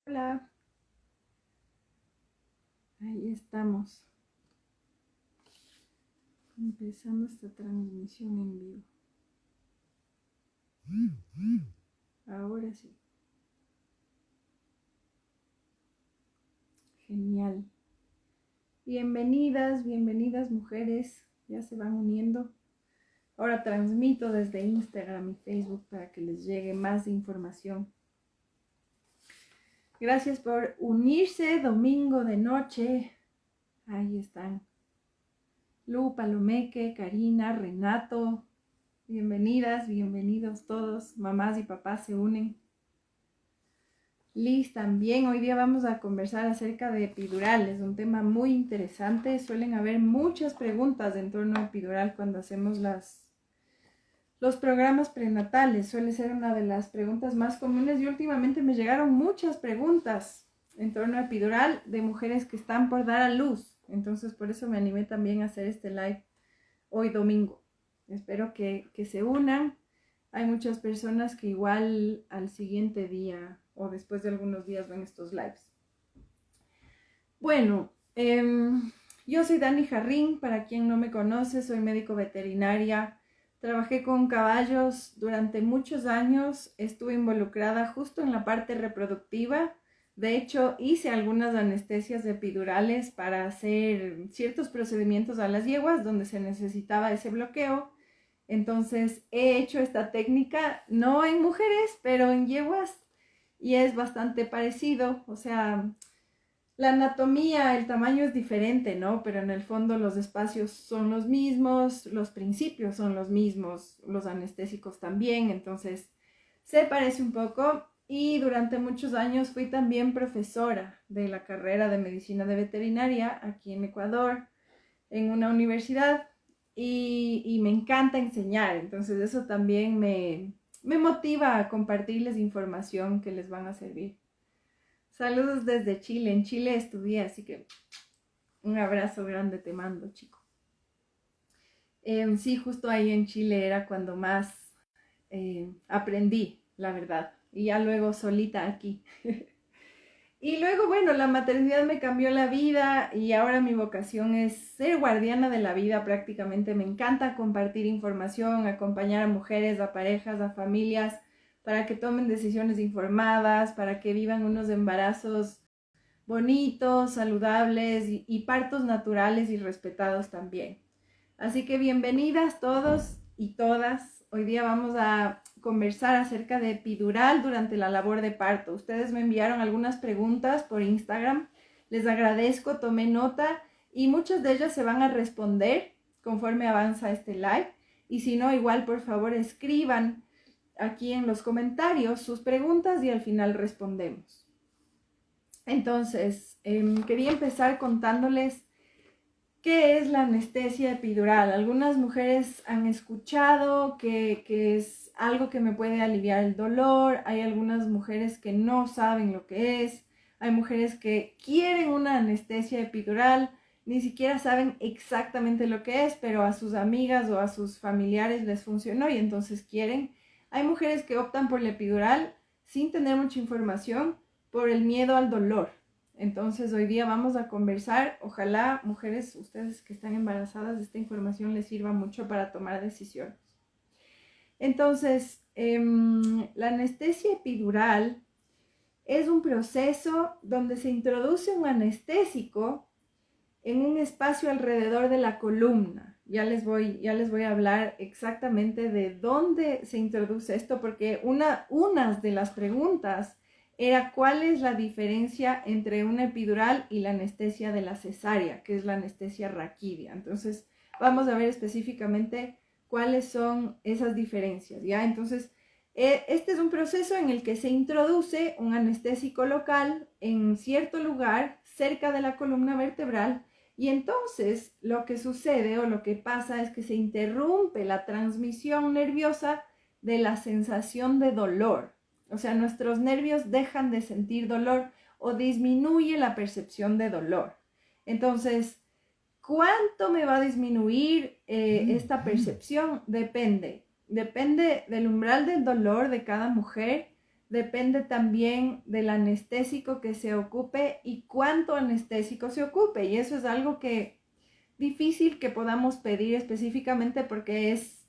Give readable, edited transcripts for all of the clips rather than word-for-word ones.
Hola, ahí estamos, empezando esta transmisión en vivo. Ahora sí, genial. Bienvenidas mujeres, ya se van uniendo. Ahora transmito desde Instagram y Facebook para que les llegue más información. Gracias por unirse domingo de noche. Ahí están. Lu, Palomeque, Karina, Renato. Bienvenidos todos. Mamás y papás se unen. Liz también, hoy día vamos a conversar acerca de epidurales, un tema muy interesante. Suelen haber muchas preguntas en torno a epidural cuando hacemos los programas prenatales. Suele ser una de las preguntas más comunes y últimamente me llegaron muchas preguntas en torno a epidural de mujeres que están por dar a luz. Entonces por eso me animé también a hacer este live hoy domingo. Espero que se unan. Hay muchas personas que igual al siguiente día o después de algunos días ven estos lives. Bueno, yo soy Dani Jarrín, para quien no me conoce, soy médico veterinaria. Trabajé con caballos durante muchos años, estuve involucrada justo en la parte reproductiva. De hecho, hice algunas anestesias epidurales para hacer ciertos procedimientos a las yeguas donde se necesitaba ese bloqueo. Entonces he hecho esta técnica, no en mujeres, pero en yeguas, y es bastante parecido. O sea, la anatomía, el tamaño es diferente, ¿no? Pero en el fondo los espacios son los mismos, los principios son los mismos, los anestésicos también. Entonces se parece un poco. Y durante muchos años fui también profesora de la carrera de medicina de veterinaria aquí en Ecuador, en una universidad. Y me encanta enseñar, entonces eso también me motiva a compartirles información que les van a servir. Saludos desde Chile, en Chile estudié, así que un abrazo grande te mando, chico. Sí, justo ahí en Chile era cuando más aprendí, la verdad, y ya luego solita aquí. Y luego, bueno, la maternidad me cambió la vida y ahora mi vocación es ser guardiana de la vida prácticamente. Me encanta compartir información, acompañar a mujeres, a parejas, a familias, para que tomen decisiones informadas, para que vivan unos embarazos bonitos, saludables y partos naturales y respetados también. Así que bienvenidas todos y todas. Hoy día vamos a conversar acerca de epidural durante la labor de parto. Ustedes me enviaron algunas preguntas por Instagram. Les agradezco, tomé nota y muchas de ellas se van a responder conforme avanza este live. Y si no, igual por favor escriban aquí en los comentarios sus preguntas y al final respondemos. Entonces, quería empezar contándoles ¿qué es la anestesia epidural? Algunas mujeres han escuchado que es algo que me puede aliviar el dolor. Hay algunas mujeres que no saben lo que es. Hay mujeres que quieren una anestesia epidural, ni siquiera saben exactamente lo que es, pero a sus amigas o a sus familiares les funcionó y entonces quieren. Hay mujeres que optan por la epidural sin tener mucha información por el miedo al dolor. Entonces hoy día vamos a conversar, ojalá mujeres, ustedes que están embarazadas, esta información les sirva mucho para tomar decisiones. Entonces, la anestesia epidural es un proceso donde se introduce un anestésico en un espacio alrededor de la columna. Ya les voy a hablar exactamente de dónde se introduce esto, porque unas de las preguntas era cuál es la diferencia entre una epidural y la anestesia de la cesárea, que es la anestesia raquídea. Entonces, vamos a ver específicamente cuáles son esas diferencias, ¿ya? Entonces, este es un proceso en el que se introduce un anestésico local en cierto lugar cerca de la columna vertebral y entonces lo que sucede o lo que pasa es que se interrumpe la transmisión nerviosa de la sensación de dolor. O sea, nuestros nervios dejan de sentir dolor o disminuye la percepción de dolor. Entonces, ¿cuánto me va a disminuir esta percepción? Depende del umbral del dolor de cada mujer, depende también del anestésico que se ocupe y cuánto anestésico se ocupe. Y eso es algo que difícil que podamos pedir específicamente porque es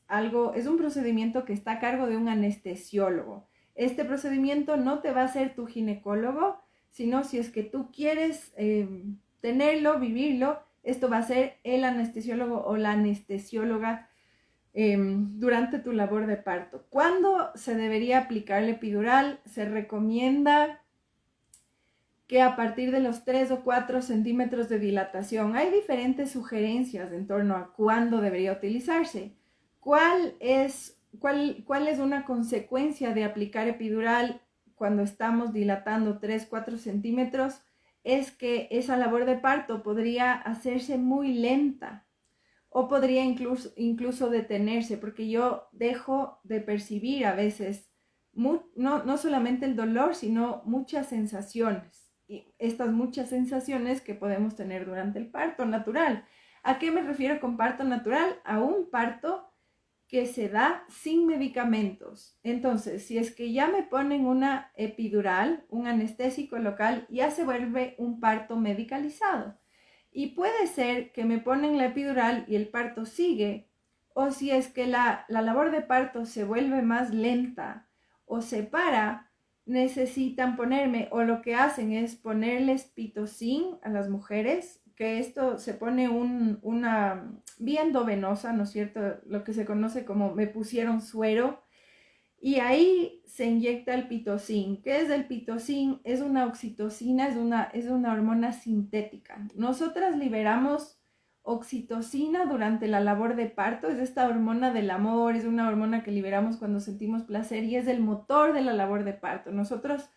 un procedimiento que está a cargo de un anestesiólogo. Este procedimiento no te va a hacer tu ginecólogo, sino si es que tú quieres tenerlo, vivirlo, esto va a ser el anestesiólogo o la anestesióloga durante tu labor de parto. ¿Cuándo se debería aplicar la epidural? Se recomienda que a partir de los 3 o 4 centímetros de dilatación. Hay diferentes sugerencias en torno a cuándo debería utilizarse. ¿Cuál es una consecuencia de aplicar epidural cuando estamos dilatando 3, 4 centímetros? Es que esa labor de parto podría hacerse muy lenta o podría incluso detenerse, porque yo dejo de percibir a veces no solamente el dolor, sino muchas sensaciones. Y estas muchas sensaciones que podemos tener durante el parto natural. ¿A qué me refiero con parto natural? A un parto que se da sin medicamentos. Entonces, si es que ya me ponen una epidural, un anestésico local, ya se vuelve un parto medicalizado. Y puede ser que me ponen la epidural y el parto sigue, o si es que la labor de parto se vuelve más lenta o se para, necesitan ponerme, o lo que hacen es ponerles pitocin a las mujeres, que esto se pone una vía endovenosa, ¿no es cierto? Lo que se conoce como me pusieron suero, y ahí se inyecta el pitocin. ¿Qué es el pitocin? Es una oxitocina, es una hormona sintética. Nosotras liberamos oxitocina durante la labor de parto, es esta hormona del amor, es una hormona que liberamos cuando sentimos placer y es el motor de la labor de parto. Nosotras,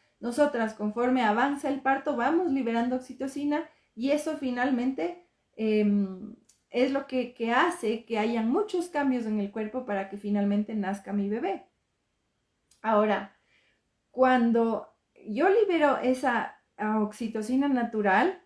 conforme avanza el parto, vamos liberando oxitocina y eso finalmente es lo que hace que haya muchos cambios en el cuerpo para que finalmente nazca mi bebé. Ahora, cuando yo libero esa oxitocina natural,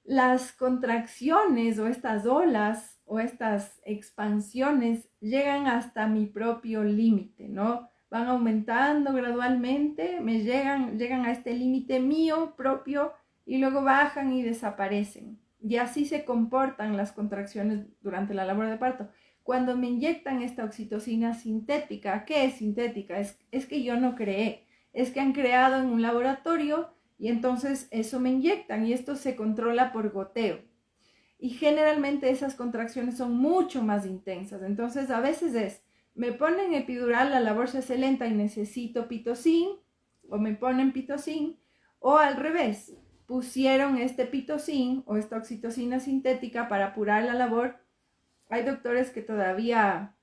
las contracciones o estas olas o estas expansiones llegan hasta mi propio límite, ¿no? Van aumentando gradualmente, llegan a este límite mío propio y luego bajan y desaparecen. Y así se comportan las contracciones durante la labor de parto. Cuando me inyectan esta oxitocina sintética, ¿qué es sintética? Es que yo no creé, es que han creado en un laboratorio y entonces eso me inyectan y esto se controla por goteo. Y generalmente esas contracciones son mucho más intensas. Entonces a veces me ponen epidural, la labor se hace lenta y necesito pitocin, o me ponen pitocin, o al revés, pusieron este pitocin o esta oxitocina sintética para apurar la labor. Hay doctores que todavía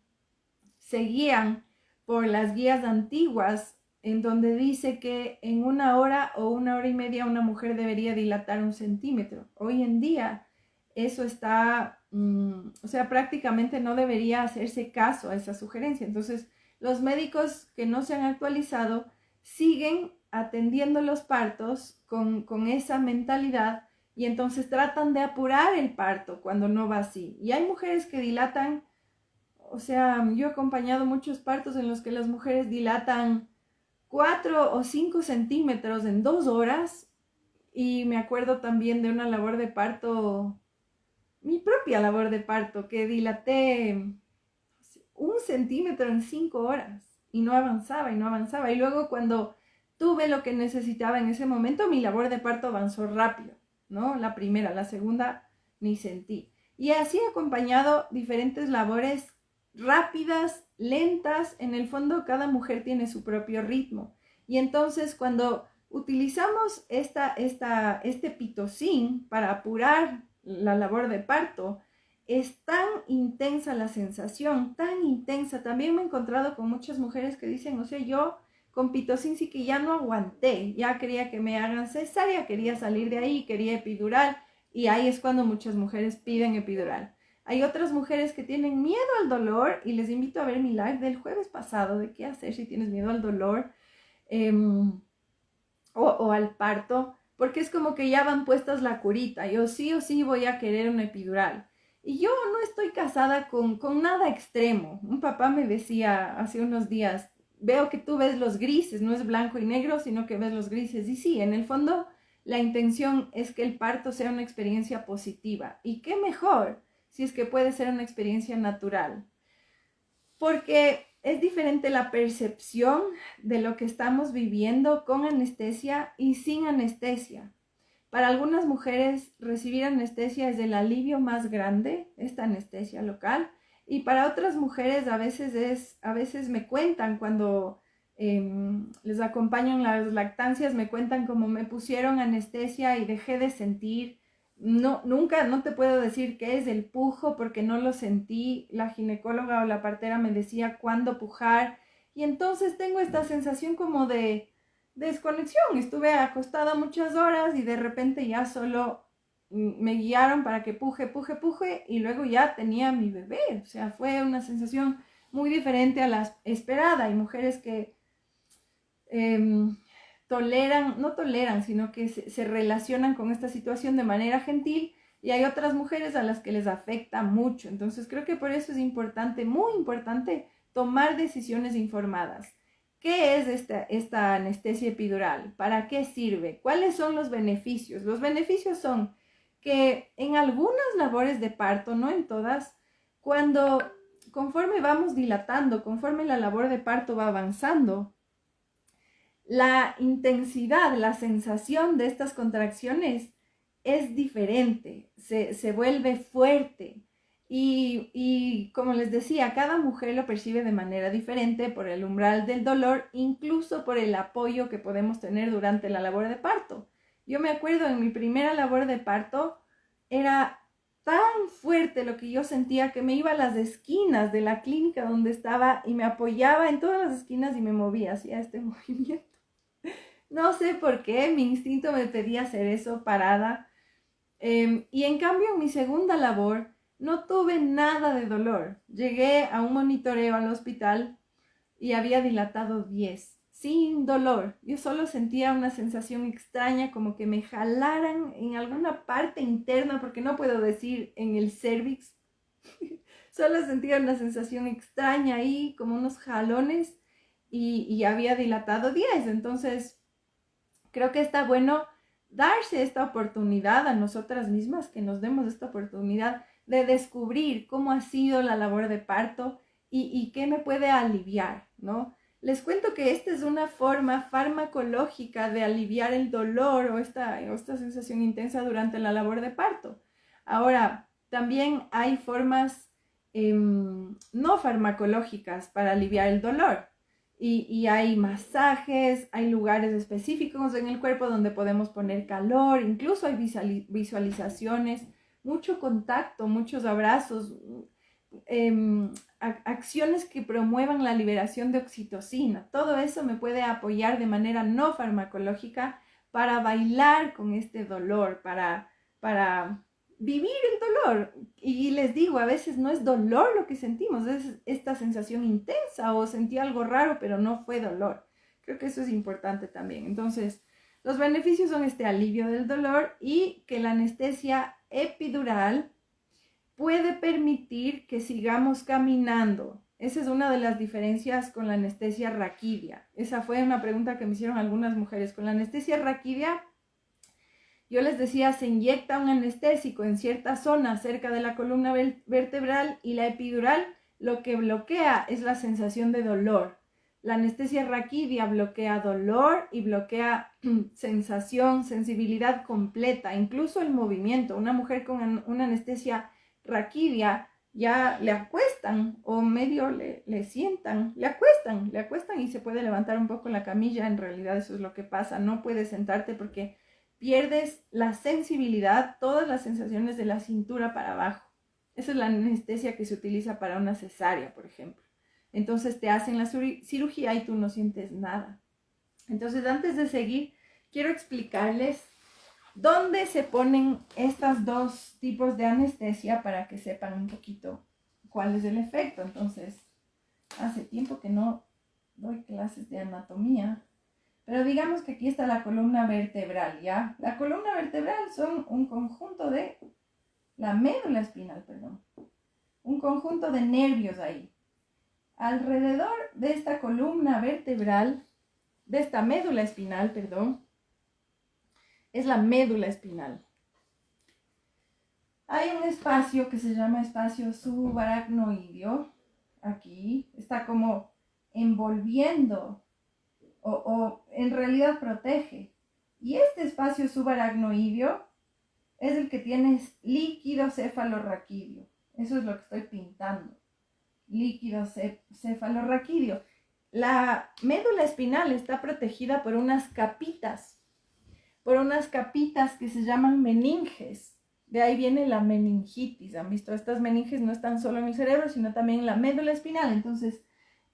se guían por las guías antiguas en donde dice que en 1 hora o 1 hora y media una mujer debería dilatar 1 centímetro. Hoy en día eso está, o sea, prácticamente no debería hacerse caso a esa sugerencia. Entonces, los médicos que no se han actualizado siguen atendiendo los partos con esa mentalidad y entonces tratan de apurar el parto cuando no va así. Y hay mujeres que dilatan, o sea, yo he acompañado muchos partos en los que las mujeres dilatan 4 o 5 centímetros en 2 horas. Y me acuerdo también de una labor de parto, mi propia labor de parto, que dilaté 1 centímetro en 5 horas y no avanzaba y no avanzaba. Y luego cuando tuve lo que necesitaba en ese momento, mi labor de parto avanzó rápido, ¿no? La primera, la segunda ni sentí. Y así he acompañado diferentes labores rápidas, lentas. En el fondo cada mujer tiene su propio ritmo. Y entonces cuando utilizamos este pitocin para apurar la labor de parto, es tan intensa la sensación, tan intensa. También me he encontrado con muchas mujeres que dicen, o sea, yo con pitocin sí que ya no aguanté, ya quería que me hagan cesárea, quería salir de ahí, quería epidural, y ahí es cuando muchas mujeres piden epidural. Hay otras mujeres que tienen miedo al dolor y les invito a ver mi live del jueves pasado de qué hacer si tienes miedo al dolor o al parto, porque es como que ya van puestas la curita, yo sí o sí voy a querer una epidural. Y yo no estoy casada con nada extremo. Un papá me decía hace unos días, veo que tú ves los grises, no es blanco y negro, sino que ves los grises. Y sí, en el fondo la intención es que el parto sea una experiencia positiva. ¿Y qué mejor si es que puede ser una experiencia natural? Porque es diferente la percepción de lo que estamos viviendo con anestesia y sin anestesia. Para algunas mujeres recibir anestesia es el alivio más grande, esta anestesia local, y para otras mujeres a veces me cuentan cuando les acompaño en las lactancias, me cuentan cómo me pusieron anestesia y dejé de sentir. No, nunca, no te puedo decir qué es el pujo porque no lo sentí. La ginecóloga o la partera me decía cuándo pujar y entonces tengo esta sensación como de desconexión. Estuve acostada muchas horas y de repente ya solo me guiaron para que puje y luego ya tenía mi bebé. O sea, fue una sensación muy diferente a la esperada. Hay mujeres que no toleran, sino que se relacionan con esta situación de manera gentil y hay otras mujeres a las que les afecta mucho. Entonces creo que por eso es importante, muy importante, tomar decisiones informadas. ¿Qué es esta anestesia epidural? ¿Para qué sirve? ¿Cuáles son los beneficios? Los beneficios son que en algunas labores de parto, no en todas, conforme vamos dilatando, conforme la labor de parto va avanzando, la intensidad, la sensación de estas contracciones es diferente, se vuelve fuerte. Y como les decía, cada mujer lo percibe de manera diferente por el umbral del dolor, incluso por el apoyo que podemos tener durante la labor de parto. Yo me acuerdo en mi primera labor de parto, era tan fuerte lo que yo sentía que me iba a las esquinas de la clínica donde estaba y me apoyaba en todas las esquinas y me movía, hacía este movimiento. No sé por qué, mi instinto me pedía hacer eso parada. Y en cambio, en mi segunda labor, no tuve nada de dolor. Llegué a un monitoreo al hospital y había dilatado 10, sin dolor. Yo solo sentía una sensación extraña, como que me jalaran en alguna parte interna, porque no puedo decir en el cervix. Solo sentía una sensación extraña ahí, como unos jalones, y había dilatado 10. Entonces, creo que está bueno darse esta oportunidad a nosotras mismas, que nos demos esta oportunidad de descubrir cómo ha sido la labor de parto y qué me puede aliviar, ¿no? Les cuento que esta es una forma farmacológica de aliviar el dolor o esta sensación intensa durante la labor de parto. Ahora, también hay formas no farmacológicas para aliviar el dolor. Y hay masajes, hay lugares específicos en el cuerpo donde podemos poner calor, incluso hay visualizaciones, mucho contacto, muchos abrazos, acciones que promuevan la liberación de oxitocina. Todo eso me puede apoyar de manera no farmacológica para bailar con este dolor, para vivir el dolor. Y les digo, a veces no es dolor lo que sentimos, es esta sensación intensa o sentí algo raro, pero no fue dolor. Creo que eso es importante también. Entonces, los beneficios son este alivio del dolor y que la anestesia epidural puede permitir que sigamos caminando. Esa es una de las diferencias con la anestesia raquídea. Esa fue una pregunta que me hicieron algunas mujeres. Con la anestesia raquídea, yo les decía, se inyecta un anestésico en cierta zona cerca de la columna vertebral y la epidural lo que bloquea es la sensación de dolor. La anestesia raquídea bloquea dolor y bloquea sensación, sensibilidad completa, incluso el movimiento. Una mujer con una anestesia raquídea ya le acuestan o medio le sientan, le acuestan y se puede levantar un poco en la camilla. En realidad eso es lo que pasa, no puedes sentarte porque pierdes la sensibilidad, todas las sensaciones de la cintura para abajo. Esa es la anestesia que se utiliza para una cesárea, por ejemplo. Entonces te hacen la cirugía y tú no sientes nada. Entonces, antes de seguir, quiero explicarles dónde se ponen estos dos tipos de anestesia para que sepan un poquito cuál es el efecto. Entonces, hace tiempo que no doy clases de anatomía. Pero digamos que aquí está la columna vertebral, ¿ya? La columna vertebral son un conjunto de, la médula espinal, perdón, un conjunto de nervios ahí. alrededor de esta columna vertebral, de esta médula espinal, perdón, es la médula espinal. Hay un espacio que se llama espacio subaracnoideo. Aquí está como envolviendo o en realidad protege. Y este espacio subaracnoideo es el que tiene líquido cefalorraquídeo. Eso es lo que estoy pintando. Líquido cefalorraquídeo. La médula espinal está protegida por unas capitas que se llaman meninges. De ahí viene la meningitis. ¿Han visto? Estas meninges no están solo en el cerebro, sino también en la médula espinal. Entonces,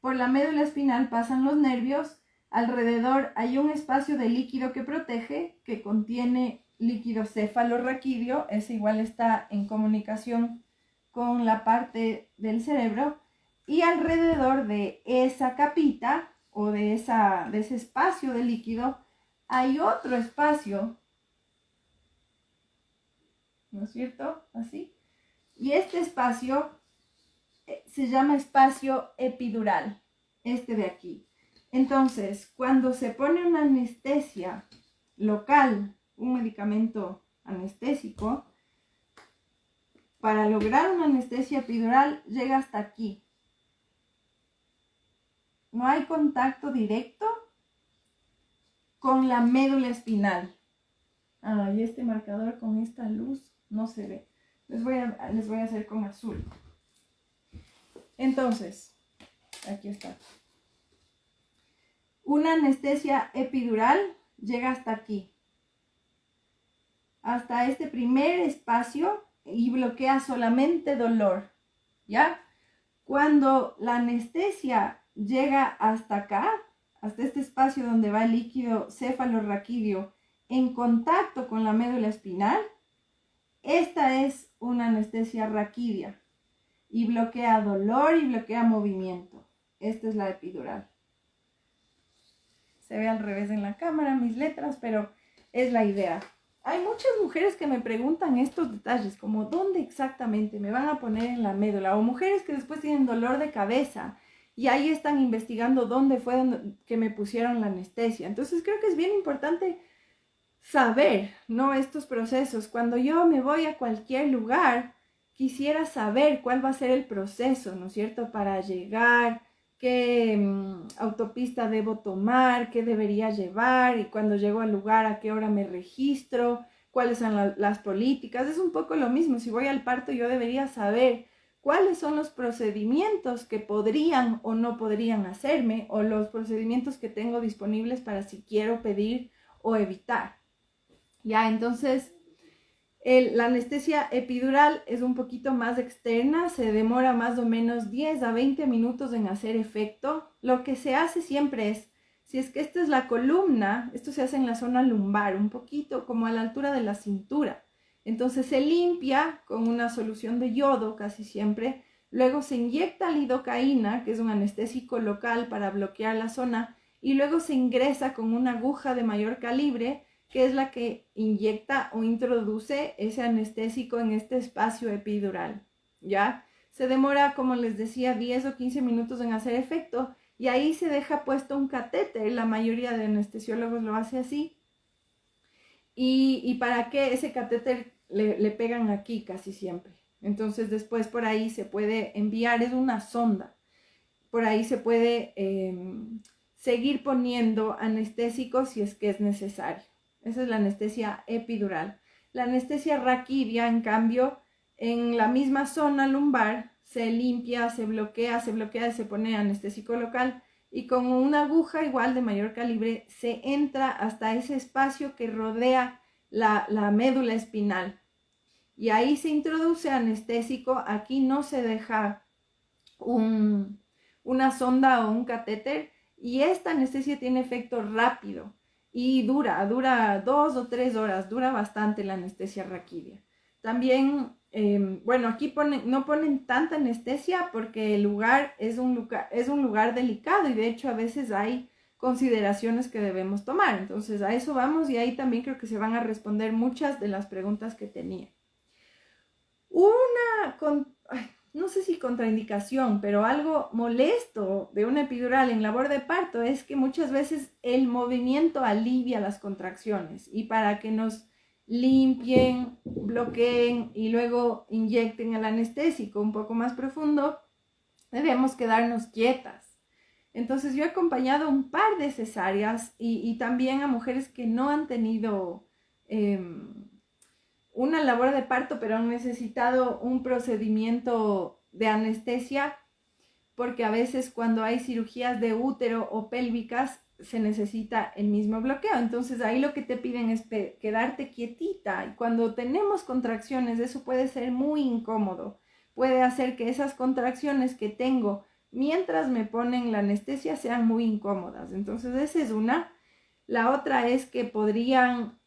por la médula espinal pasan los nervios. Alrededor hay un espacio de líquido que protege, que contiene líquido cefalorraquídeo. Ese igual está en comunicación con la parte del cerebro. Y alrededor de esa capita o de ese espacio de líquido hay otro espacio, ¿no es cierto? Así. Y este espacio se llama espacio epidural, este de aquí. Entonces, cuando se pone una anestesia local, un medicamento anestésico, para lograr una anestesia epidural llega hasta aquí. No hay contacto directo con la médula espinal. Y este marcador con esta luz no se ve. Les voy a hacer con azul. Entonces, aquí está. Una anestesia epidural llega hasta aquí. Hasta este primer espacio y bloquea solamente dolor. ¿Ya? Cuando la anestesia llega hasta acá, hasta este espacio donde va el líquido cefalorraquídeo en contacto con la médula espinal, esta es una anestesia raquídea y bloquea dolor y bloquea movimiento. Esta es la epidural. Se ve al revés en la cámara mis letras, pero es la idea. Hay muchas mujeres que me preguntan estos detalles, como dónde exactamente me van a poner en la médula, o mujeres que después tienen dolor de cabeza y ahí están investigando dónde fue que me pusieron la anestesia. Entonces creo que es bien importante saber, ¿no? Estos procesos. Cuando yo me voy a cualquier lugar, quisiera saber cuál va a ser el proceso, ¿no es cierto? Para llegar, qué autopista debo tomar, qué debería llevar, y cuando llego al lugar, a qué hora me registro, cuáles son las políticas. Es un poco lo mismo. Si voy al parto, yo debería saber cuáles son los procedimientos que podrían o no podrían hacerme, o los procedimientos que tengo disponibles para si quiero pedir o evitar. Ya, entonces la anestesia epidural es un poquito más externa, se demora más o menos 10 a 20 minutos en hacer efecto. Lo que se hace siempre es, si es que esta es la columna, esto se hace en la zona lumbar, un poquito como a la altura de la cintura. Entonces se limpia con una solución de yodo casi siempre, luego se inyecta lidocaína, que es un anestésico local para bloquear la zona, y luego se ingresa con una aguja de mayor calibre, que es la que inyecta o introduce ese anestésico en este espacio epidural, ¿ya? Se demora, como les decía, 10 o 15 minutos en hacer efecto y ahí se deja puesto un catéter. La mayoría de anestesiólogos lo hace así. ¿Y para qué ese catéter le pegan aquí casi siempre? Entonces después por ahí se puede enviar, es una sonda. Por ahí se puede seguir poniendo anestésicos si es que es necesario. Esa es la anestesia epidural. La anestesia raquídea, en cambio, en la misma zona lumbar se limpia, se bloquea y se pone anestésico local. Y con una aguja igual de mayor calibre se entra hasta ese espacio que rodea la médula espinal. Y ahí se introduce anestésico. Aquí no se deja una sonda o un catéter. Y esta anestesia tiene efecto rápido. Y dura 2 o 3 horas, dura bastante la anestesia raquídea. También, bueno, aquí no ponen tanta anestesia porque el lugar es un lugar delicado y de hecho a veces hay consideraciones que debemos tomar. Entonces a eso vamos y ahí también creo que se van a responder muchas de las preguntas que tenía. no sé si contraindicación, pero algo molesto de una epidural en labor de parto es que muchas veces el movimiento alivia las contracciones y para que nos limpien, bloqueen y luego inyecten el anestésico un poco más profundo, debemos quedarnos quietas. Entonces yo he acompañado un par de cesáreas y también a mujeres que no han tenido una labor de parto, pero han necesitado un procedimiento de anestesia, porque a veces cuando hay cirugías de útero o pélvicas se necesita el mismo bloqueo. Entonces ahí lo que te piden es quedarte quietita, y cuando tenemos contracciones eso puede ser muy incómodo. Puede hacer que esas contracciones que tengo mientras me ponen la anestesia sean muy incómodas. Entonces esa es una. La otra es que podrían,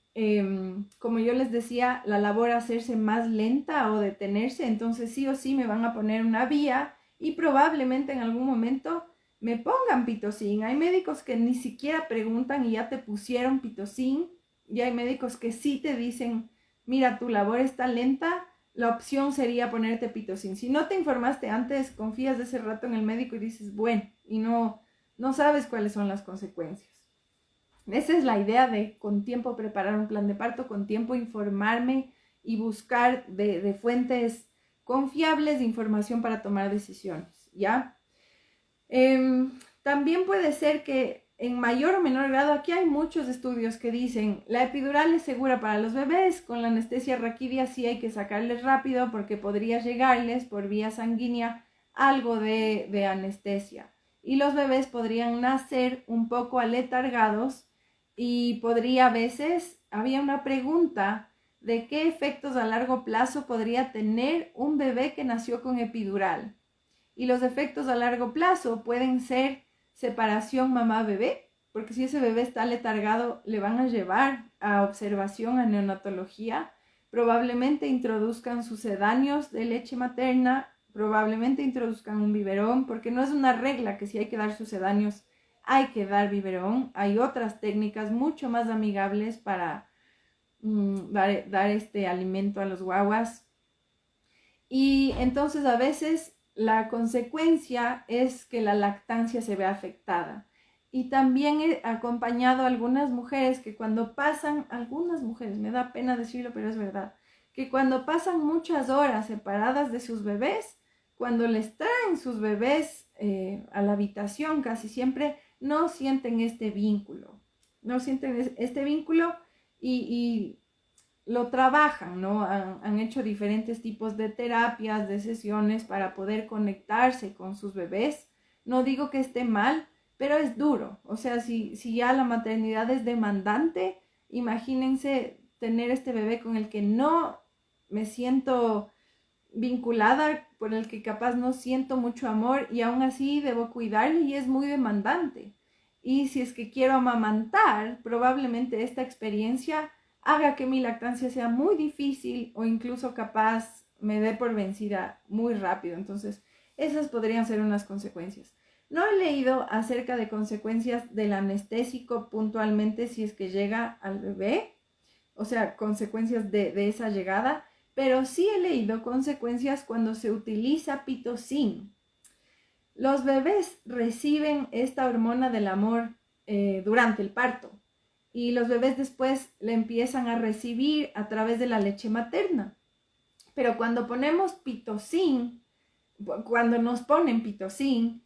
como yo les decía, la labor hacerse más lenta o detenerse. Entonces sí o sí me van a poner una vía y probablemente en algún momento me pongan pitocin. Hay médicos que ni siquiera preguntan y ya te pusieron pitocin. Y hay médicos que sí te dicen, mira, tu labor está lenta, la opción sería ponerte pitocin. Si no te informaste antes, confías de ese rato en el médico y dices, bueno, y no sabes cuáles son las consecuencias. Esa es la idea de con tiempo preparar un plan de parto, con tiempo informarme y buscar de fuentes confiables de información para tomar decisiones, ¿ya? También puede ser que en mayor o menor grado, aquí hay muchos estudios que dicen la epidural es segura para los bebés, con la anestesia raquídea sí hay que sacarles rápido porque podría llegarles por vía sanguínea algo de anestesia y los bebés podrían nacer un poco aletargados y podría a veces, había una pregunta de qué efectos a largo plazo podría tener un bebé que nació con epidural. Y los efectos a largo plazo pueden ser separación mamá-bebé, porque si ese bebé está letargado, le van a llevar a observación a neonatología, probablemente introduzcan sucedáneos de leche materna, probablemente introduzcan un biberón, porque no es una regla que si hay que dar sucedáneos, hay que dar biberón. Hay otras técnicas mucho más amigables para dar este alimento a los guaguas. Y entonces a veces la consecuencia es que la lactancia se ve afectada. Y también he acompañado a algunas mujeres que cuando pasan, algunas mujeres, me da pena decirlo, pero es verdad, que cuando pasan muchas horas separadas de sus bebés, cuando les traen sus bebés a la habitación, casi siempre no sienten este vínculo. No sienten este vínculo y lo trabajan, ¿no? Han hecho diferentes tipos de terapias, de sesiones para poder conectarse con sus bebés. No digo que esté mal, pero es duro. O sea, si ya la maternidad es demandante, imagínense tener este bebé con el que no me siento vinculada, por el que capaz no siento mucho amor y aún así debo cuidarle y es muy demandante. Y si es que quiero amamantar, probablemente esta experiencia haga que mi lactancia sea muy difícil o incluso capaz me dé por vencida muy rápido. Entonces, esas podrían ser unas consecuencias. No he leído acerca de consecuencias del anestésico puntualmente si es que llega al bebé, o sea, consecuencias de esa llegada, pero sí he leído consecuencias cuando se utiliza pitocin. Los bebés reciben esta hormona del amor durante el parto y los bebés después la empiezan a recibir a través de la leche materna. Pero cuando ponemos pitocin, cuando nos ponen pitocin,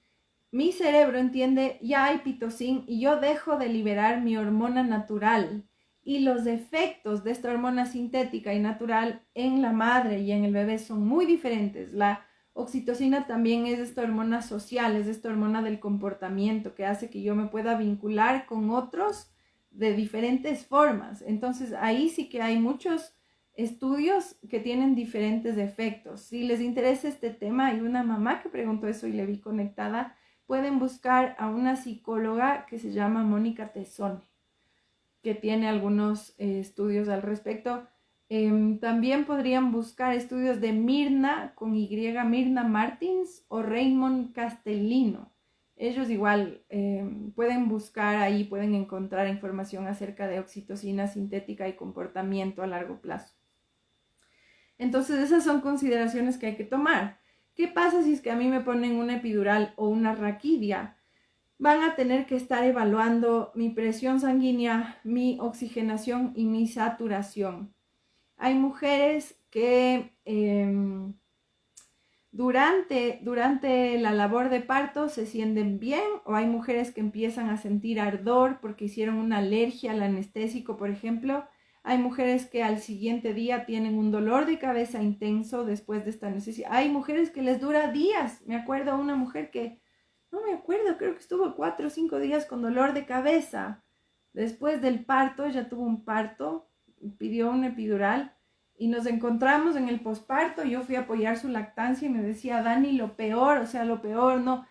mi cerebro entiende, ya hay pitocin y yo dejo de liberar mi hormona natural. Y los efectos de esta hormona sintética y natural en la madre y en el bebé son muy diferentes. La oxitocina también es esta hormona social, es esta hormona del comportamiento que hace que yo me pueda vincular con otros de diferentes formas. Entonces ahí sí que hay muchos estudios que tienen diferentes efectos. Si les interesa este tema, hay una mamá que preguntó eso y le vi conectada. Pueden buscar a una psicóloga que se llama Mónica Tesone, que tiene algunos estudios al respecto. También podrían buscar estudios de Mirna, con Y, Mirna Martins o Raymond Castellino. Ellos igual pueden buscar ahí, pueden encontrar información acerca de oxitocina sintética y comportamiento a largo plazo. Entonces esas son consideraciones que hay que tomar. ¿Qué pasa si es que a mí me ponen una epidural o una raquidia? Van a tener que estar evaluando mi presión sanguínea, mi oxigenación y mi saturación. Hay mujeres que durante la labor de parto se sienten bien, o hay mujeres que empiezan a sentir ardor porque hicieron una alergia al anestésico, por ejemplo. Hay mujeres que al siguiente día tienen un dolor de cabeza intenso después de esta anestesia. Hay mujeres que les dura días. Me acuerdo de una mujer que, no me acuerdo, creo que estuvo 4 o 5 días con dolor de cabeza. Después del parto, ella tuvo un parto, pidió una epidural y nos encontramos en el posparto. Yo fui a apoyar su lactancia y me decía, Dani, lo peor, o sea, lo peor no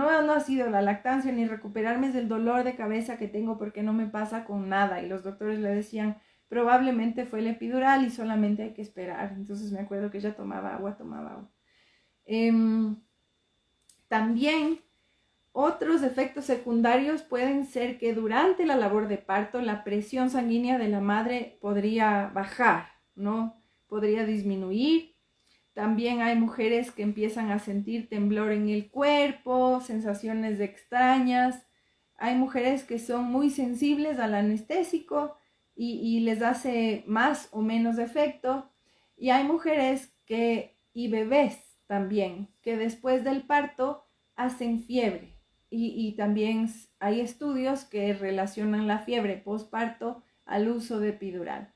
ha sido la lactancia ni recuperarme, es el dolor de cabeza que tengo porque no me pasa con nada. Y los doctores le decían, probablemente fue la epidural y solamente hay que esperar. Entonces me acuerdo que ella tomaba agua. También otros efectos secundarios pueden ser que durante la labor de parto la presión sanguínea de la madre podría bajar, ¿no? Podría disminuir. También hay mujeres que empiezan a sentir temblor en el cuerpo, sensaciones extrañas. Hay mujeres que son muy sensibles al anestésico y les hace más o menos efecto. Y hay mujeres y bebés también, que después del parto hacen fiebre. Y también hay estudios que relacionan la fiebre postparto al uso de epidural.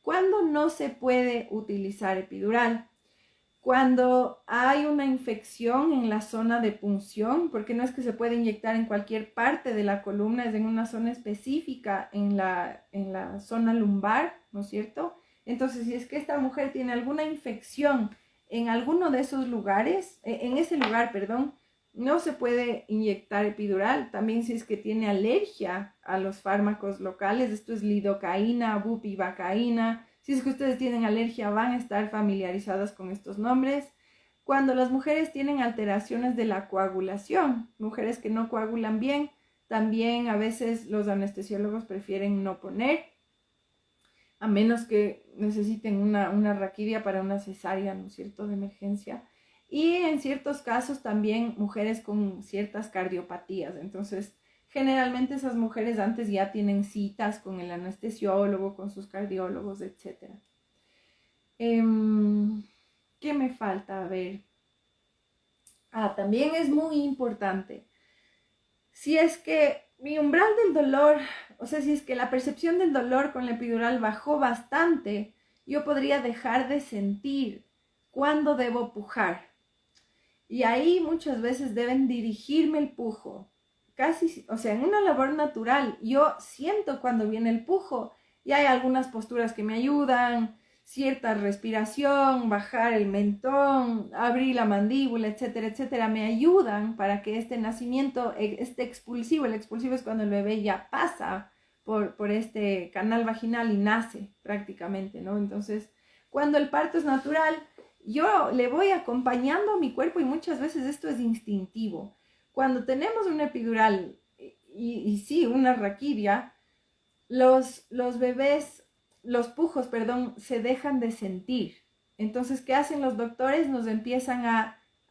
¿Cuándo no se puede utilizar epidural? Cuando hay una infección en la zona de punción, porque no es que se puede inyectar en cualquier parte de la columna, es en una zona específica en la zona lumbar, ¿no es cierto? Entonces, si es que esta mujer tiene alguna infección en alguno de esos lugares, en ese lugar, perdón, no se puede inyectar epidural. También si es que tiene alergia a los fármacos locales, esto es lidocaína, bupivacaína. Si es que ustedes tienen alergia, van a estar familiarizadas con estos nombres. Cuando las mujeres tienen alteraciones de la coagulación, mujeres que no coagulan bien, también a veces los anestesiólogos prefieren no poner, a menos que necesiten una raquidia para una cesárea, ¿no es cierto?, de emergencia. Y en ciertos casos también mujeres con ciertas cardiopatías. Entonces, generalmente esas mujeres antes ya tienen citas con el anestesiólogo, con sus cardiólogos, etc. ¿Qué me falta? A ver. También es muy importante. Si es que mi umbral del dolor, o sea, si es que la percepción del dolor con la epidural bajó bastante, yo podría dejar de sentir cuándo debo pujar. Y ahí muchas veces deben dirigirme el pujo. Casi, o sea, en una labor natural, yo siento cuando viene el pujo y hay algunas posturas que me ayudan, cierta respiración, bajar el mentón, abrir la mandíbula, etcétera, etcétera, me ayudan para que este nacimiento, este expulsivo, el expulsivo es cuando el bebé ya pasa por este canal vaginal y nace prácticamente, ¿no? Entonces, cuando el parto es natural, yo le voy acompañando a mi cuerpo y muchas veces esto es instintivo. Cuando tenemos una epidural y sí, una raquidia, los bebés, los pujos, perdón, se dejan de sentir. Entonces, ¿qué hacen los doctores? Nos empiezan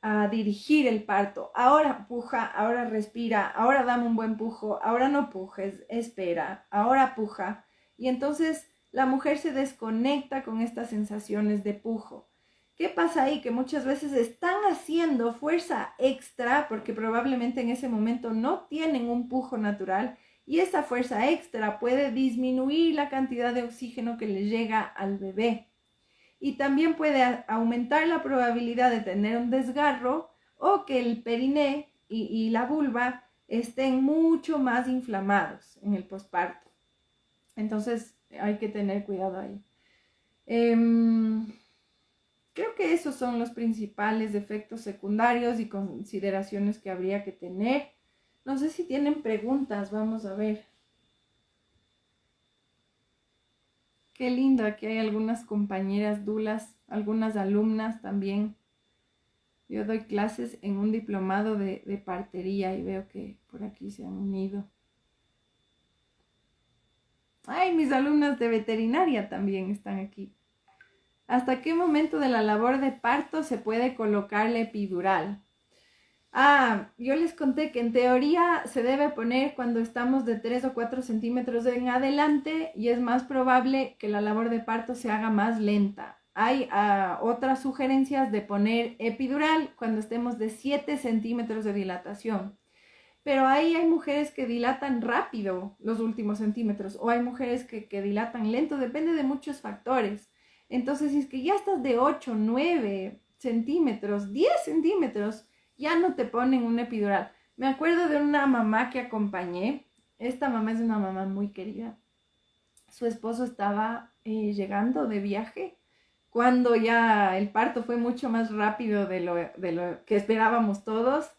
a dirigir el parto. Ahora puja, ahora respira, ahora dame un buen pujo, ahora no pujes, espera, ahora puja. Y entonces la mujer se desconecta con estas sensaciones de pujo. ¿Qué pasa ahí? Que muchas veces están haciendo fuerza extra porque probablemente en ese momento no tienen un pujo natural y esa fuerza extra puede disminuir la cantidad de oxígeno que le llega al bebé. Y también puede aumentar la probabilidad de tener un desgarro o que el periné y la vulva estén mucho más inflamados en el posparto. Entonces hay que tener cuidado ahí. Creo que esos son los principales efectos secundarios y consideraciones que habría que tener. No sé si tienen preguntas, vamos a ver. Qué lindo, aquí hay algunas compañeras dulas, algunas alumnas también. Yo doy clases en un diplomado de partería y veo que por aquí se han unido. Ay, mis alumnas de veterinaria también están aquí. ¿Hasta qué momento de la labor de parto se puede colocar la epidural? Yo les conté que en teoría se debe poner cuando estamos de 3 o 4 centímetros en adelante y es más probable que la labor de parto se haga más lenta. Hay otras sugerencias de poner epidural cuando estemos de 7 centímetros de dilatación. Pero ahí hay mujeres que dilatan rápido los últimos centímetros o hay mujeres que dilatan lento, depende de muchos factores. Entonces, si es que ya estás de 8, 9 centímetros, 10 centímetros, ya no te ponen una epidural. Me acuerdo de una mamá que acompañé. Esta mamá es una mamá muy querida. Su esposo estaba llegando de viaje cuando ya el parto fue mucho más rápido de lo que esperábamos todos.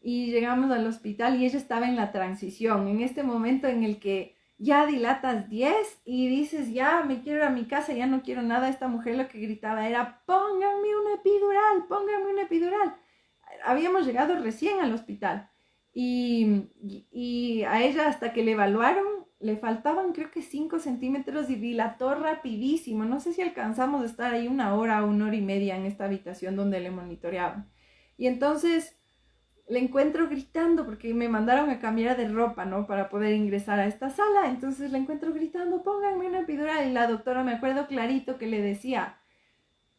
Y llegamos al hospital y ella estaba en la transición, en este momento en el que ya dilatas 10 y dices, ya me quiero ir a mi casa, ya no quiero nada. Esta mujer lo que gritaba era, pónganme una epidural, pónganme una epidural. Habíamos llegado recién al hospital y a ella hasta que le evaluaron le faltaban creo que 5 centímetros y dilató rapidísimo. No sé si alcanzamos a estar ahí 1 hora y media en esta habitación donde le monitoreaban. Y entonces le encuentro gritando porque me mandaron a cambiar de ropa, ¿no? Para poder ingresar a esta sala. Entonces le encuentro gritando, pónganme una epidural. Y la doctora, me acuerdo clarito que le decía,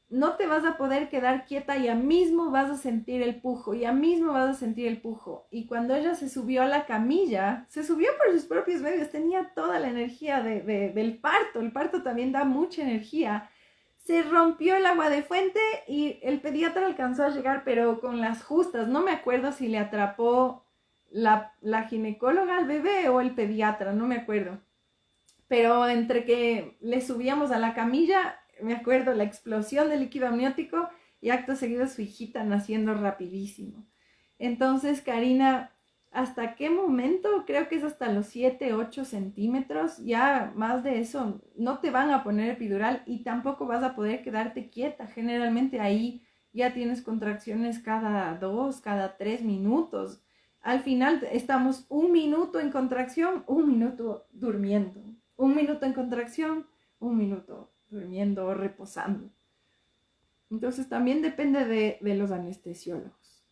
no te vas a poder quedar quieta, ya mismo vas a sentir el pujo, ya mismo vas a sentir el pujo. Y cuando ella se subió a la camilla, se subió por sus propios medios, tenía toda la energía del parto. El parto también da mucha energía. Se rompió el agua de fuente y el pediatra alcanzó a llegar, pero con las justas. No me acuerdo si le atrapó la ginecóloga al bebé o el pediatra, no me acuerdo. Pero entre que le subíamos a la camilla, me acuerdo la explosión de líquido amniótico y acto seguido su hijita naciendo rapidísimo. Entonces, Karina, ¿hasta qué momento? Creo que es hasta los 7, 8 centímetros. Ya más de eso no te van a poner epidural y tampoco vas a poder quedarte quieta. Generalmente ahí ya tienes contracciones cada 2, cada 3 minutos. Al final estamos 1 minuto en contracción, 1 minuto durmiendo. 1 minuto en contracción, 1 minuto durmiendo o reposando. Entonces también depende de los anestesiólogos.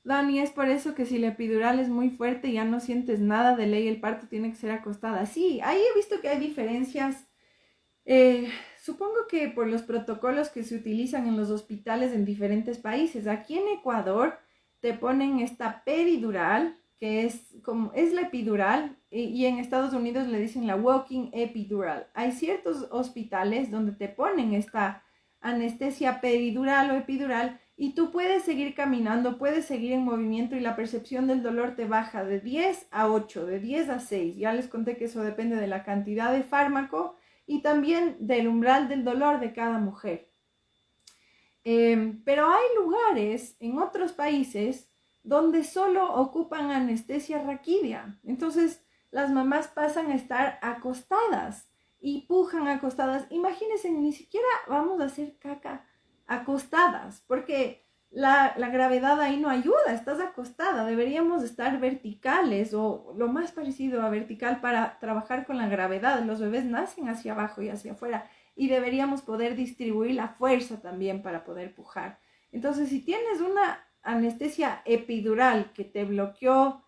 Dani, es por eso que si la epidural es muy fuerte y ya no sientes nada, de ley el parto tiene que ser acostada. Sí, ahí he visto que hay diferencias. Supongo que por los protocolos que se utilizan en los hospitales en diferentes países. Aquí en Ecuador te ponen esta peridural, que es la epidural, y en Estados Unidos le dicen la walking epidural. Hay ciertos hospitales donde te ponen esta anestesia peridural o epidural y tú puedes seguir caminando, puedes seguir en movimiento y la percepción del dolor te baja de 10 a 8, de 10 a 6. Ya les conté que eso depende de la cantidad de fármaco y también del umbral del dolor de cada mujer. Pero hay lugares en otros países donde solo ocupan anestesia raquídea. Entonces las mamás pasan a estar acostadas y pujan acostadas. Imagínense, ni siquiera vamos a hacer caca acostadas, porque la gravedad ahí no ayuda, estás acostada. Deberíamos estar verticales o lo más parecido a vertical para trabajar con la gravedad. Los bebés nacen hacia abajo y hacia afuera y deberíamos poder distribuir la fuerza también para poder pujar. Entonces, si tienes una anestesia epidural que te bloqueó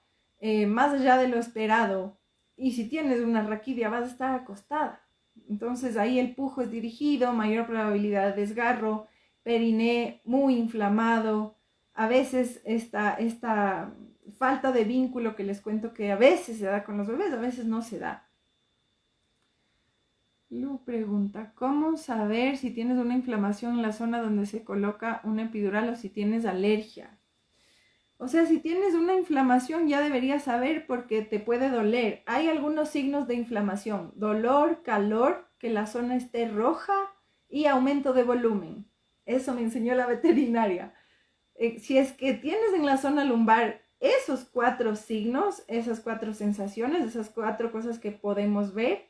más allá de lo esperado y si tienes una raquidia vas a estar acostada. Entonces ahí el pujo es dirigido, mayor probabilidad de desgarro, periné muy inflamado, a veces esta falta de vínculo que les cuento que a veces se da con los bebés, a veces no se da. Lu pregunta, ¿cómo saber si tienes una inflamación en la zona donde se coloca una epidural o si tienes alergia? O sea, si tienes una inflamación ya deberías saber porque te puede doler. Hay algunos signos de inflamación, dolor, calor, que la zona esté roja y aumento de volumen. Eso me enseñó la veterinaria. Si es que tienes en la zona lumbar esos 4 signos, esas 4 sensaciones, esas 4 cosas que podemos ver,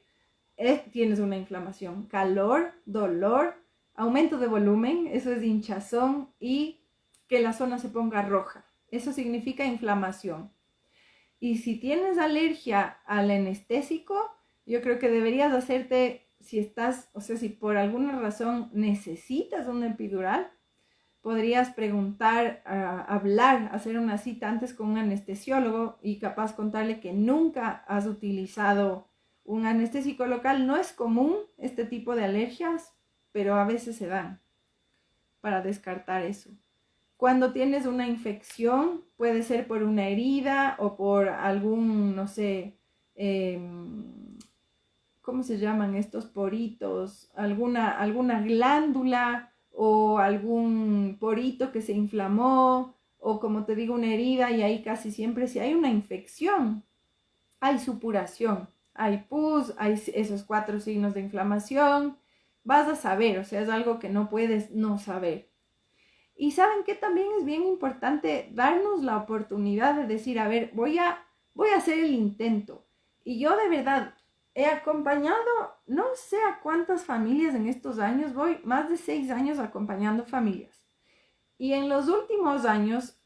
tienes una inflamación. Calor, dolor, aumento de volumen, eso es hinchazón y que la zona se ponga roja. Eso significa inflamación. Y si tienes alergia al anestésico, yo creo que deberías hacerte si estás, o sea, si por alguna razón necesitas una epidural, podrías preguntar, hablar, hacer una cita antes con un anestesiólogo y capaz contarle que nunca has utilizado un anestésico local. No es común este tipo de alergias, pero a veces se dan, para descartar eso. Cuando tienes una infección, puede ser por una herida o por algún, no sé, ¿cómo se llaman estos poritos? Alguna glándula o algún porito que se inflamó, o como te digo, una herida, y ahí casi siempre si hay una infección, hay supuración, hay pus, hay esos 4 signos de inflamación, vas a saber, o sea, es algo que no puedes no saber. Y saben que también es bien importante darnos la oportunidad de decir, a ver, voy a hacer el intento. Y yo de verdad he acompañado, no sé a cuántas familias en estos años, voy más de 6 años acompañando familias. Y en los últimos años,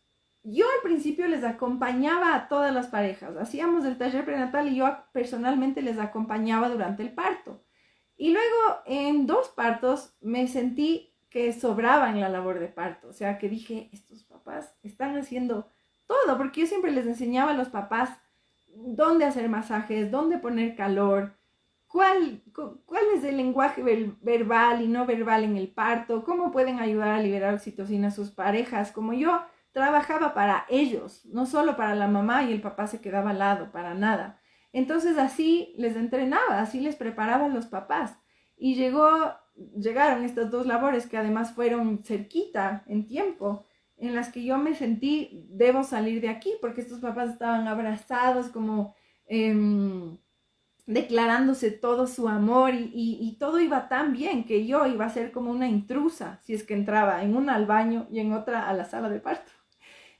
yo al principio les acompañaba a todas las parejas. Hacíamos el taller prenatal y yo personalmente les acompañaba durante el parto. Y luego en 2 partos me sentí que sobraba en la labor de parto. O sea, que dije, estos papás están haciendo todo, porque yo siempre les enseñaba a los papás dónde hacer masajes, dónde poner calor, cuál es el lenguaje verbal y no verbal en el parto, cómo pueden ayudar a liberar oxitocina a sus parejas. Como yo trabajaba para ellos, no solo para la mamá y el papá se quedaba al lado, para nada. Entonces así les entrenaba, así les preparaba a los papás. Y llegaron estas 2 labores que además fueron cerquita en tiempo, en las que yo me sentí, debo salir de aquí, porque estos papás estaban abrazados como declarándose todo su amor, y todo iba tan bien que yo iba a ser como una intrusa si es que entraba en una al baño y en otra a la sala de parto.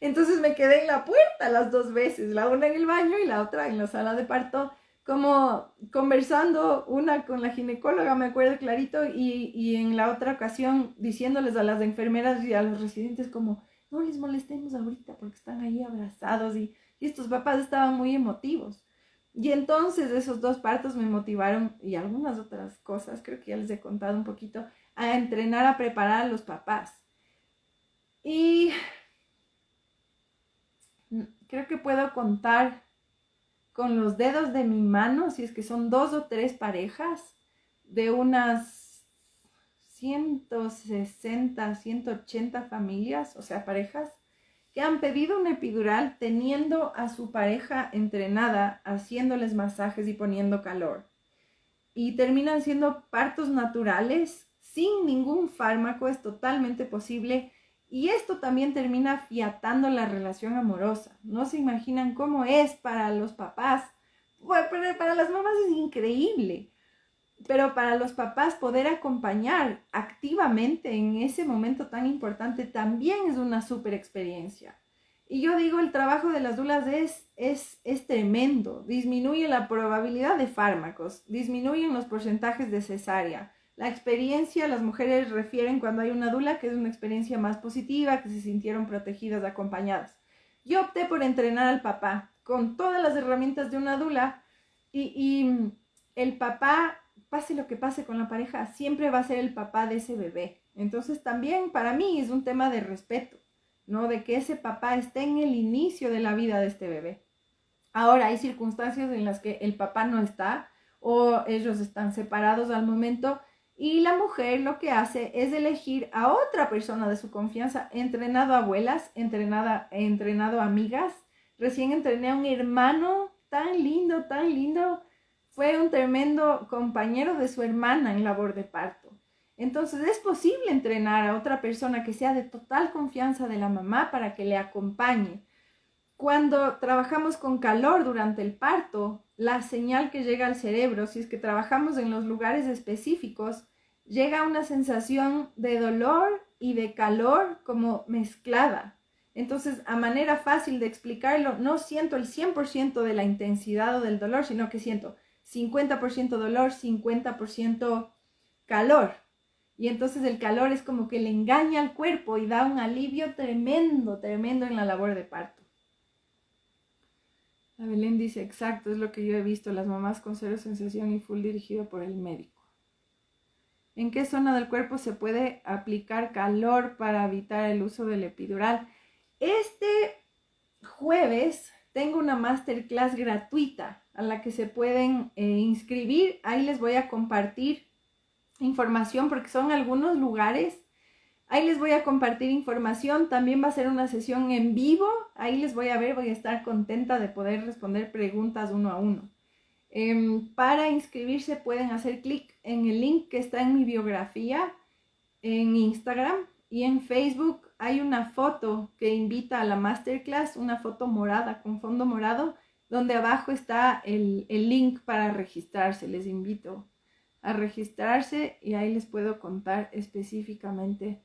Entonces me quedé en la puerta las 2 veces, la una en el baño y la otra en la sala de parto, como conversando, una con la ginecóloga, me acuerdo clarito, y en la otra ocasión diciéndoles a las enfermeras y a los residentes como, no les molestemos ahorita porque están ahí abrazados, y estos papás estaban muy emotivos. Y entonces esos 2 partos me motivaron, y algunas otras cosas, creo que ya les he contado un poquito, a entrenar, a preparar a los papás. Y creo que puedo contar con los dedos de mi mano, si es que son 2 o 3 parejas, de unas 160, 180 familias, o sea, parejas, que han pedido una epidural teniendo a su pareja entrenada, haciéndoles masajes y poniendo calor. Y terminan siendo partos naturales, sin ningún fármaco, es totalmente posible. Y esto también termina afiatando la relación amorosa. No se imaginan cómo es para los papás. Bueno, para las mamás es increíble, pero para los papás poder acompañar activamente en ese momento tan importante también es una súper experiencia. Y yo digo, el trabajo de las dulas es tremendo. Disminuye la probabilidad de fármacos, disminuyen los porcentajes de cesárea. La experiencia, las mujeres refieren cuando hay una dula que es una experiencia más positiva, que se sintieron protegidas, acompañadas. Yo opté por entrenar al papá con todas las herramientas de una dula, y el papá, pase lo que pase con la pareja, siempre va a ser el papá de ese bebé. Entonces también para mí es un tema de respeto, ¿no? De que ese papá esté en el inicio de la vida de este bebé. Ahora hay circunstancias en las que el papá no está, o ellos están separados al momento, y la mujer lo que hace es elegir a otra persona de su confianza. He entrenado abuelas, he entrenado amigas, recién entrené a un hermano tan lindo, tan lindo. Fue un tremendo compañero de su hermana en labor de parto. Entonces es posible entrenar a otra persona que sea de total confianza de la mamá para que le acompañe. Cuando trabajamos con calor durante el parto, la señal que llega al cerebro, si es que trabajamos en los lugares específicos, llega una sensación de dolor y de calor como mezclada. Entonces, a manera fácil de explicarlo, no siento el 100% de la intensidad o del dolor, sino que siento 50% dolor, 50% calor. Y entonces el calor es como que le engaña al cuerpo y da un alivio tremendo, tremendo en la labor de parto. La Belén dice, exacto, es lo que yo he visto, las mamás con cero sensación y full dirigido por el médico. en qué zona del cuerpo se puede aplicar calor para evitar el uso del epidural. Este jueves tengo una masterclass gratuita a la que se pueden inscribir. Ahí les voy a compartir información porque son algunos lugares. Ahí les voy a compartir información. También va a ser una sesión en vivo. Ahí les voy a ver. Voy a estar contenta de poder responder preguntas uno a uno. Para inscribirse pueden hacer clic en el link que está en mi biografía en Instagram y en Facebook. Hay una foto que invita a la masterclass, una foto morada con fondo morado, donde abajo está el link para registrarse. Les invito a registrarse y ahí les puedo contar específicamente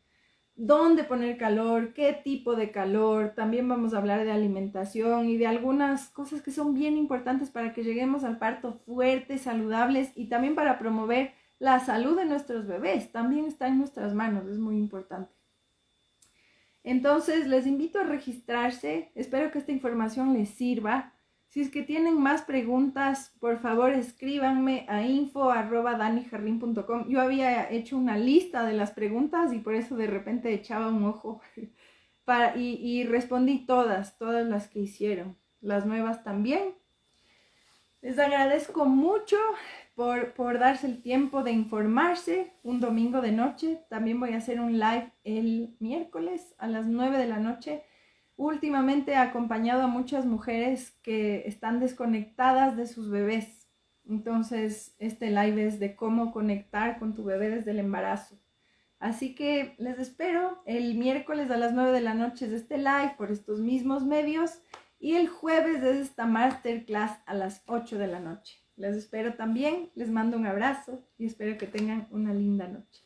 dónde poner calor, qué tipo de calor. También vamos a hablar de alimentación y de algunas cosas que son bien importantes para que lleguemos al parto fuertes, saludables y también para promover la salud de nuestros bebés. También está en nuestras manos, es muy importante. Entonces les invito a registrarse. Espero que esta información les sirva. Si es que tienen más preguntas, por favor escríbanme a info@danijarrin.com. Yo había hecho una lista de las preguntas y por eso de repente echaba un ojo y respondí todas las que hicieron, las nuevas también. Les agradezco mucho por darse el tiempo de informarse un domingo de noche. También voy a hacer un live el miércoles a las 9 de la noche. Últimamente he acompañado a muchas mujeres que están desconectadas de sus bebés. Entonces, este live es de cómo conectar con tu bebé desde el embarazo. Así que les espero el miércoles a las 9 de la noche de este live por estos mismos medios y el jueves de esta masterclass a las 8 de la noche. Les espero también, les mando un abrazo y espero que tengan una linda noche.